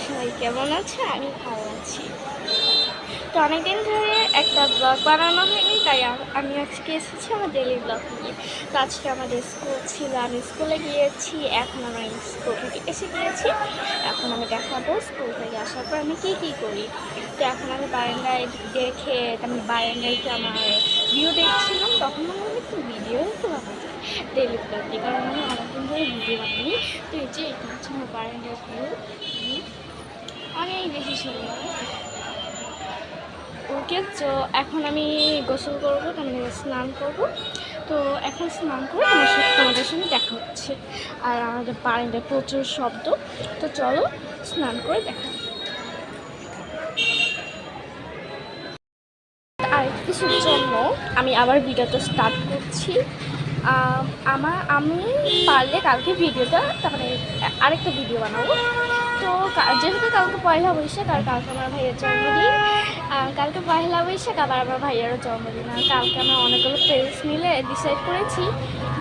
সবাই কেমন আছে? আমি ভালো আছি। তো অনেকদিন ধরে একটা ব্লগ বানানো হয়নি, তাই আমি আজকে এসেছি আমার ডেইলি ব্লগ নিয়ে। তো আজকে আমাদের স্কুল ছিল, আমি স্কুলে গিয়েছি। এখন আমার স্কুল থেকে এসে গিয়েছি। এখন আমি দেখাবো স্কুল থেকে আসার পর আমি কী করি। তো এখন আমি বারান্দায় দেখে আমি বারান্দায় আমার ভিউ দেখছিলাম, তখন আমার একটু ভিডিও একটু বানাতে ডেইলি ব্লগ দিয়ে, কারণ আমি অনেকদিন ধরে ভিডিও বানাইনি। তো এই যে এটা হচ্ছে আমার বারান্দার ভিউ, অনেক বেশি সুন্দর। ওকে, তো এখন আমি গোসল করবো, তার মানে স্নান করবো। তো এখন স্নান করে তোমাদের সঙ্গে দেখা হচ্ছে। আর আমাদের বারান্দায় প্রচুর শব্দ, তো চলো স্নান করে দেখা। আর কিছুর জন্য আমি আবার ভিডিওটা স্টার্ট করছি। আমি পারলে কালকে ভিডিওটা, তারপরে আরেকটা ভিডিও বানাবো। তো যেহেতু কালকে পয়লা বৈশাখ, আর কালকে আমার ভাইয়ের জন্মদিন, কালকে পয়লা বৈশাখ আবার আমার ভাইয়েরও জন্মদিন। আর কালকে আমরা অনেকগুলো ফ্রেন্ডস মিলে ডিসাইড করেছি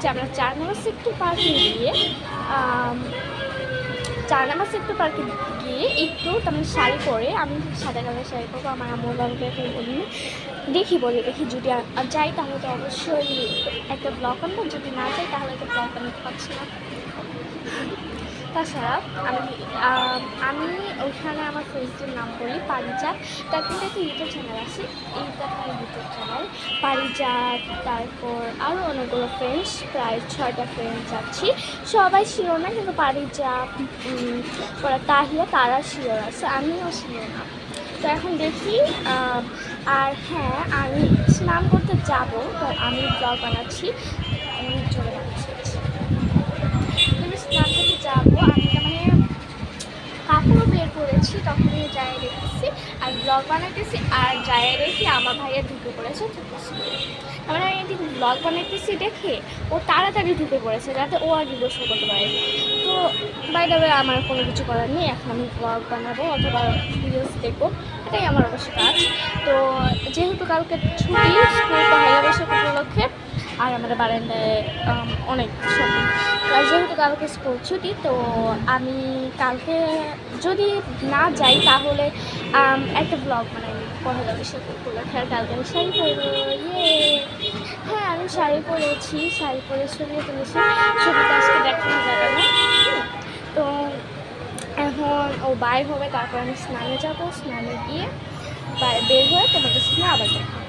যে আমরা 4 নম্বর সেক্টর পার্কে গিয়ে 4 নম্বর সেক্টর পার্কে গিয়ে একটু তেমন শাড়ি পরে, আমি সাদা কালার শাড়ি পরবো। আমার আম্মুর বাবাকে দেখি যদি যাই তাহলে তো অবশ্যই একটা ব্লগ আনবো, যদি না যাই তাহলে একটা ব্লগ আনতে পারছি না। তাছাড়া আমি ওইখানে আমার ফ্রেন্ডসের নাম বলি পারিজাত। তার কিন্তু একটা ইউটিউব চ্যানেল আছে, এইটা আমার ইউটিউব চ্যানেল পারিজাত। তারপর আরও অনেকগুলো ফ্রেন্ডস, প্রায় 6টা ফ্রেন্ডস আছি। সবাই শিওর না, কিন্তু পারিজাত, তাহিয়া, তারা শিওর আছে, আমিও শিওর না। তো এখন দেখি। আর হ্যাঁ, আমি স্নান করতে যাবো, তো আমি ব্লগ বানাচ্ছি, আমি চলে যাচ্ছি। আমি স্নান করতে যাবো, আমি মানে কাপড়ও বের করেছি, তখনই যাই দেখতেছি আর ব্লগ বানাইতেছি। আর যাই দেখি আমার ভাইয়া ঢুকে পড়েছে। আমরা এদিন ব্লগ বানাইতেছি দেখে ও তাড়াতাড়ি ঢুকে পড়েছে, যাতে ও আগে গোসল করতে পারে। তো বাই দ্য ওয়ে, আমার কোনো কিছু করার নেই, এখন আমি ব্লগ বানাবো অথবা রিলস দেখবো, এটাই আমার অবশ্য কাজ। তো যেহেতু কালকে ছুটি স্কুল পয়লা বৈশাখ উপলক্ষে, আর আমাদের বারান্দায় অনেক ছবি, যেহেতু কালকে স্কুল ছুটি, তো আমি কালকে যদি না যাই তাহলে একটা ব্লগ বানাই পয়লা বৈশাখ উপলক্ষে। আর কালকে আমি শাড়ি পরবো, হ্যাঁ আমি শাড়ি পরেছি, শাড়ি পরে ছবি তুলেছি, ছবিটা আজকে দেখানো যাবে না। তো এখন ও বাইর হবে, তারপর আমি স্নানে যাবো, স্নানে গিয়ে বের হয়ে তোমাদের সঙ্গে আবার দেখা।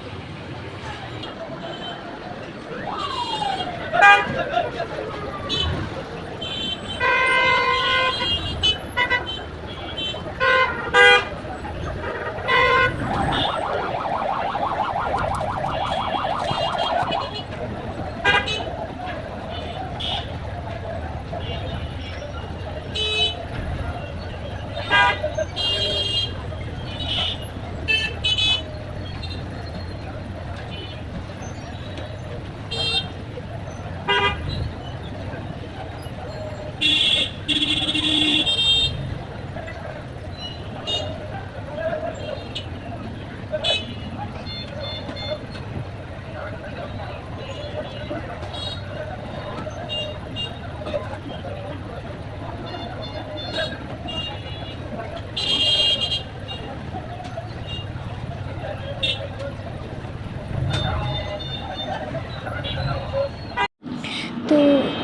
তো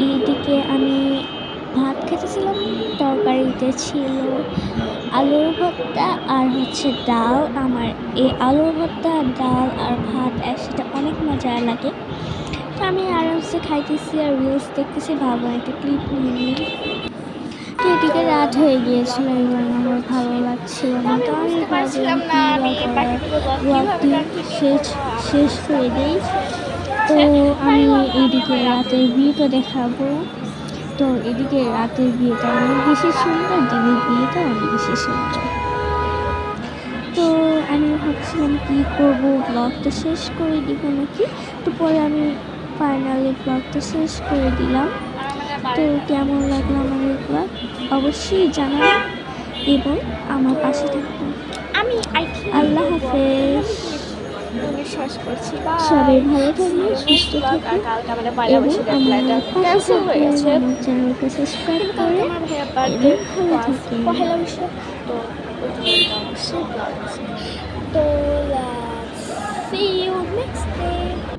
এইদিকে আমি ভাত খেতেছিলাম, তরকারিতে ছিল আলুর ভর্তা আর হচ্ছে ডাল। আমার এই আলুর ভর্তা, ডাল আর ভাত একসাথে অনেক মজা লাগে। তো আমি আরামসে খাইতেছি আর রিলস দেখতেছি, ভাবো একটা ক্লিপ নিয়ে। তো এদিকে রাত হয়ে গিয়েছিল, এবার আমার ভালো লাগছিল না, তো আমি ভাবলাম ব্লগটি শেষ করে দিই। তো আমি এইদিকে রাতের ভিউটা দেখাবো। তো এদিকে রাতের ভিউটা অনেক বেশি সুন্দর, দিনের ভিউটা অনেক বেশি সুন্দর। তো আমি ভাবছিলাম কী করবো, ব্লগটা শেষ করে দিব নাকি। তো পরে আমি ফাইনালি ব্লগটা শেষ করে দিলাম। তো কেমন লাগলো আমার এই ব্লগ অবশ্যই জানাবেন এবং আমার পাশে থাকবেন। আল্লাহ হাফেজ। আমি শেষ করছি সবাই ভালো থাকবে, সুস্থ আর থাকবে কালকে আমাদের পয়লা এবং বৈশাখের আমার প্ল্যানটা পাশে ক্যান্সেল হয়ে থাকবেন, গেছে। আমার চ্যানেলকে সাবস্ক্রাইব কিন্তু করে কালকে আমার ভাইয়ার বার্থডে এবং ভালো থাকেন। পহেলা বৈশাখ, তো ওই জন্য অবশ্যই ব্লগ আছে। তো সি ইউ নেক্সট ডে।